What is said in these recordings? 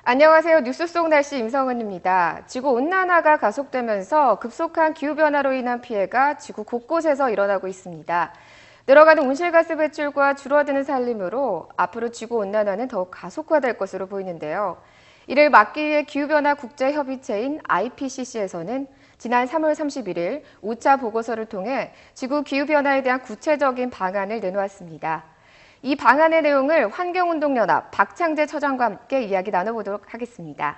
안녕하세요. 뉴스 속 날씨 임성은입니다. 지구온난화가 가속되면서 급속한 기후변화로 인한 피해가 지구 곳곳에서 일어나고 있습니다. 늘어가는 온실가스 배출과 줄어드는 산림으로 앞으로 지구온난화는 더욱 가속화될 것으로 보이는데요. 이를 막기 위해 기후변화 국제협의체인 IPCC에서는 지난 3월 31일 5차 보고서를 통해 지구 기후변화에 대한 구체적인 방안을 내놓았습니다. 이 방안의 내용을 환경운동연합 박창재 처장과 함께 이야기 나눠보도록 하겠습니다.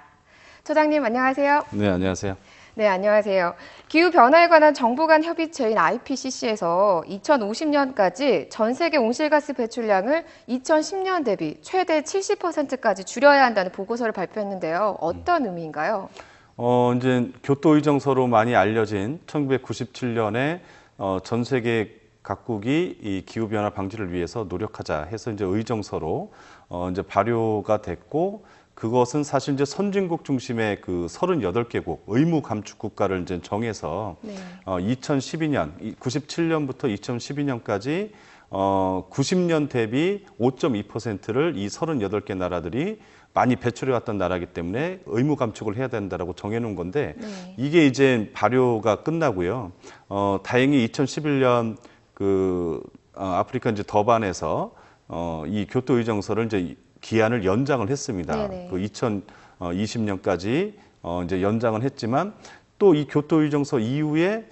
처장님 안녕하세요. 네, 안녕하세요. 네, 안녕하세요. 기후변화에 관한 정부 간 협의체인 IPCC에서 2050년까지 전 세계 온실가스 배출량을 2010년 대비 최대 70%까지 줄여야 한다는 보고서를 발표했는데요. 어떤 의미인가요? 이제 교토 의정서로 많이 알려진 1997년에 전 세계 각국이 이 기후 변화 방지를 위해서 노력하자 해서 이제 의정서로 이제 발효가 됐고, 그것은 사실 이제 선진국 중심의 그 38개국 의무 감축 국가를 이제 정해서 2012년 97년부터 2012년까지 90년 대비 5.2%를 이 38개 나라들이 많이 배출해왔던 나라이기 때문에 의무 감축을 해야 된다라고 정해놓은 건데, 이게 이제 발효가 끝나고요. 다행히 2011년 아프리카 이제 더반에서 이 교토 의정서를 이제 기한을 연장을 했습니다. 그 2020년까지 이제 연장을 했지만, 또 이 교토 의정서 이후에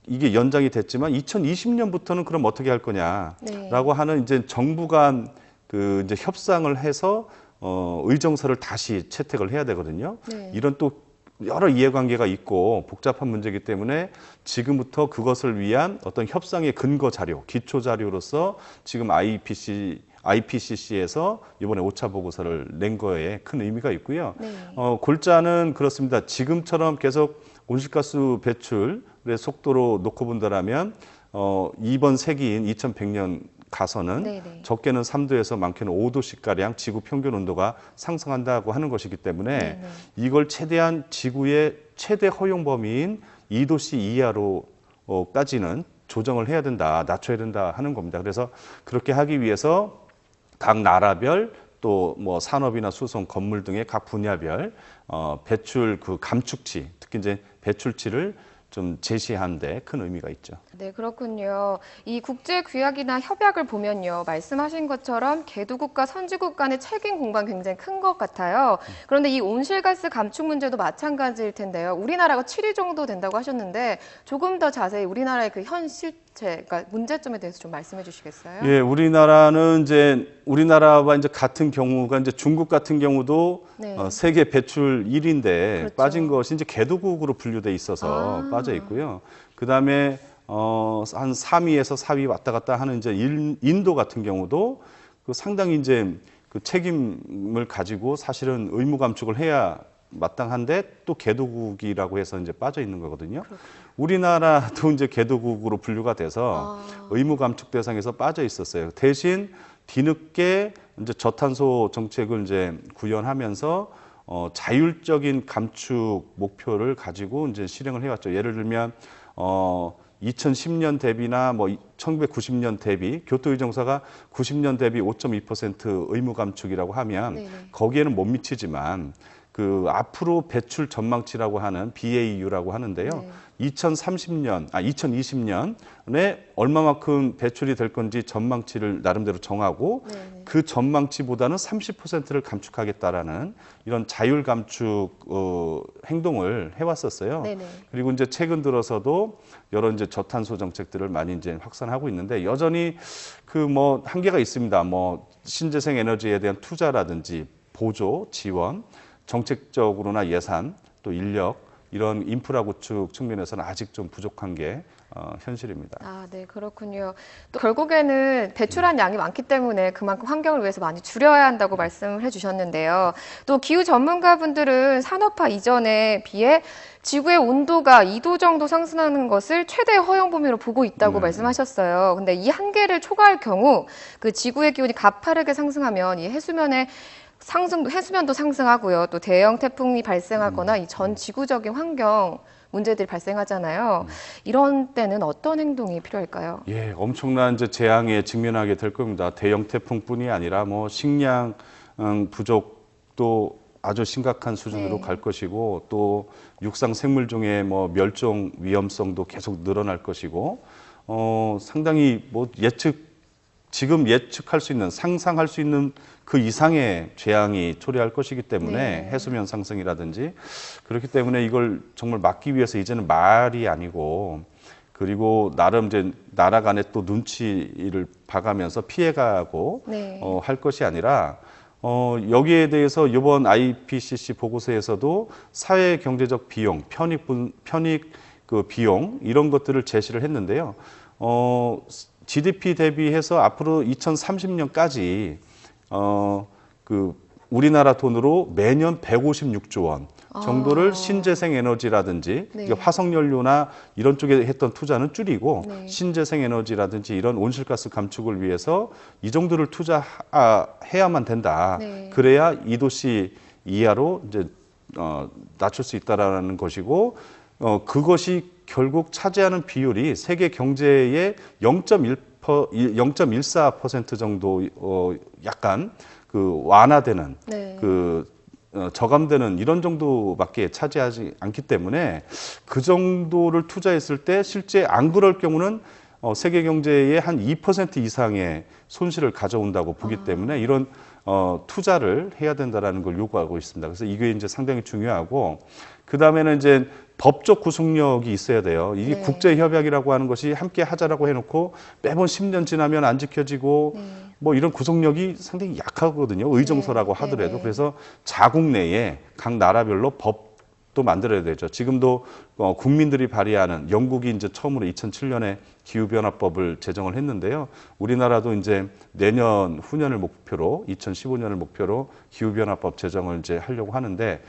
이게 연장이 됐지만 2020년부터는 그럼 어떻게 할 거냐라고 하는 이제 정부 간 그 이제 협상을 해서 의정서를 다시 채택을 해야 되거든요. 이런 또 여러 이해관계가 있고 복잡한 문제이기 때문에 지금부터 그것을 위한 어떤 협상의 근거 자료, 기초 자료로서 지금 IPCC에서 이번에 5차 보고서를 낸 거에 큰 의미가 있고요. 골자는 그렇습니다. 지금처럼 계속 온실가스 배출의 속도로 놓고 본다라면 이번 세기인 2100년 가서는 적게는 3도에서 많게는 5도씩 가량 지구 평균 온도가 상승한다고 하는 것이기 때문에 이걸 최대한 지구의 최대 허용 범위인 2도씨 이하로까지는 조정을 해야 된다, 낮춰야 된다 하는 겁니다. 그래서 그렇게 하기 위해서 각 나라별 또 뭐 산업이나 수송, 건물 등의 각 분야별 배출 그 감축치, 특히 이제 배출치를 좀 제시하는 데 큰 의미가 있죠. 네, 그렇군요. 이 국제규약이나 협약을 보면요. 말씀하신 것처럼 개도국과 선진국 간의 책임 공방 굉장히 큰 것 같아요. 그런데 이 온실가스 감축 문제도 마찬가지일 텐데요. 우리나라가 7위 정도 된다고 하셨는데 조금 더 자세히 우리나라의 그 현 실체, 그러니까 문제점에 대해서 좀 말씀해 주시겠어요? 예, 우리나라는 이제 우리나라와 이제 같은 경우가 이제 중국 같은 경우도 세계 배출 1위인데 그렇죠. 빠진 것이 이제 개도국으로 분류돼 있어서 빠져 있고요. 그다음에 한 3위에서 4위 왔다 갔다 하는 이제 인도 같은 경우도 그 상당히 이제 그 책임을 가지고 사실은 의무 감축을 해야 마땅한데 또 개도국이라고 해서 이제 빠져 있는 거거든요. 우리나라도 이제 개도국으로 분류가 돼서 의무 감축 대상에서 빠져 있었어요. 대신 뒤늦게 이제 저탄소 정책을 이제 구현하면서 자율적인 감축 목표를 가지고 이제 실행을 해왔죠. 예를 들면 2010년 대비나 뭐 1990년 대비 교토 의정서가 90년 대비 5.2% 의무 감축이라고 하면 거기에는 못 미치지만 그 앞으로 배출 전망치라고 하는 BAU라고 하는데요. 2020년에 얼마만큼 배출이 될 건지 전망치를 나름대로 정하고 그 전망치보다는 30%를 감축하겠다라는 이런 자율 감축 행동을 해왔었어요. 그리고 이제 최근 들어서도 여러 이제 저탄소 정책들을 많이 이제 확산하고 있는데 여전히 그 뭐 한계가 있습니다. 뭐 신재생 에너지에 대한 투자라든지 보조, 지원, 정책적으로나 예산, 또 인력 이런 인프라 구축 측면에서는 아직 좀 부족한 게 현실입니다. 아, 네, 그렇군요. 또 결국에는 배출한 양이 많기 때문에 그만큼 환경을 위해서 많이 줄여야 한다고 말씀을 해주셨는데요. 또 기후 전문가분들은 산업화 이전에 비해 지구의 온도가 2도 정도 상승하는 것을 최대 허용 범위로 보고 있다고 말씀하셨어요. 근데 이 한계를 초과할 경우 그 지구의 기온이 가파르게 상승하면 이 해수면도 상승하고요. 또 대형 태풍이 발생하거나 이 전 지구적인 환경 문제들이 발생하잖아요. 이런 때는 어떤 행동이 필요할까요? 예, 엄청난 이제 재앙에 직면하게 될 겁니다. 대형 태풍뿐이 아니라 뭐 식량 부족도 아주 심각한 수준으로 네. 갈 것이고 또 육상 생물종의 뭐 멸종 위험성도 계속 늘어날 것이고 상당히 뭐 지금 예측할 수 있는 상상할 수 있는 그 이상의 재앙이 초래할 것이기 때문에 네. 해수면 상승이라든지 그렇기 때문에 이걸 정말 막기 위해서 이제는 말이 아니고 그리고 나름 이제 나라 간에 또 눈치를 봐가면서 피해가고 네. 할 것이 아니라 여기에 대해서 이번 IPCC 보고서에서도 사회 경제적 비용, 편익 그 비용 이런 것들을 제시를 했는데요. GDP 대비해서 앞으로 2030년까지 그 우리나라 돈으로 매년 156조 원 정도를 신재생 에너지라든지 네. 이게 화석연료나 이런 쪽에 했던 투자는 줄이고 네. 신재생 에너지라든지 이런 온실가스 감축을 위해서 이 정도를 투자해야만 된다. 네. 그래야 2도씨 이하로 이제 낮출 수 있다라는 것이고 그것이 결국 차지하는 비율이 세계 경제의 0.14% 정도 약간 그 완화되는 네. 저감되는 이런 정도밖에 차지하지 않기 때문에 그 정도를 투자했을 때 실제 안 그럴 경우는 세계 경제의 한 2% 이상의 손실을 가져온다고 보기 때문에 이런 투자를 해야 된다라는 걸 요구하고 있습니다. 그래서 이게 이제 상당히 중요하고 그 다음에는 이제 법적 구속력이 있어야 돼요. 이 네. 국제협약이라고 하는 것이 함께 하자라고 해놓고 매번 10년 지나면 안 지켜지고 뭐 이런 구속력이 상당히 약하거든요. 의정서라고 네. 하더라도. 네. 그래서 자국 내에 각 나라별로 법도 만들어야 되죠. 지금도 국민들이 발의하는 영국이 이제 처음으로 2007년에 기후변화법을 제정을 했는데요. 우리나라도 이제 내년 후년을 목표로 2015년을 목표로 기후변화법 제정을 이제 하려고 하는데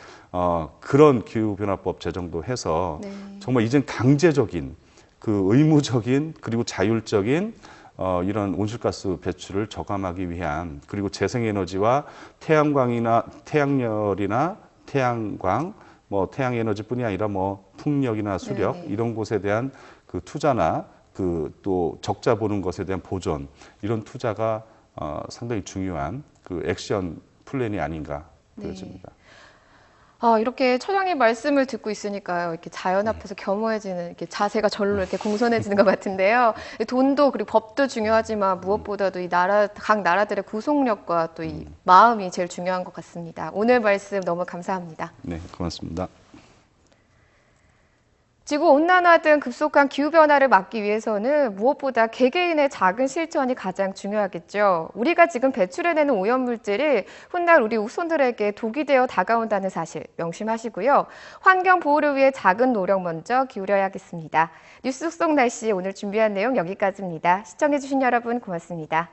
그런 기후변화법 제정도 해서 네. 정말 이젠 강제적인 그 의무적인 그리고 자율적인 이런 온실가스 배출을 저감하기 위한 그리고 재생에너지와 태양광이나 태양열이나 태양광 뭐 태양에너지뿐이 아니라 뭐 풍력이나 수력 네. 이런 곳에 대한 그 투자나 그 또 적자 보는 것에 대한 보존 이런 투자가 상당히 중요한 그 액션 플랜이 아닌가 보여집니다. 이렇게 처장님 말씀을 듣고 있으니까요. 이렇게 자연 앞에서 겸허해지는 이렇게 자세가 절로 이렇게 공손해지는 것 같은데요. 돈도 그리고 법도 중요하지만 무엇보다도 각 나라들의 구속력과 또 이 마음이 제일 중요한 것 같습니다. 오늘 말씀 너무 감사합니다. 네, 고맙습니다. 지구온난화 등 급속한 기후변화를 막기 위해서는 무엇보다 개개인의 작은 실천이 가장 중요하겠죠. 우리가 지금 배출해내는 오염물질이 훗날 우리 후손들에게 독이 되어 다가온다는 사실 명심하시고요. 환경 보호를 위해 작은 노력 먼저 기울여야겠습니다. 뉴스 속 날씨 오늘 준비한 내용 여기까지입니다. 시청해주신 여러분 고맙습니다.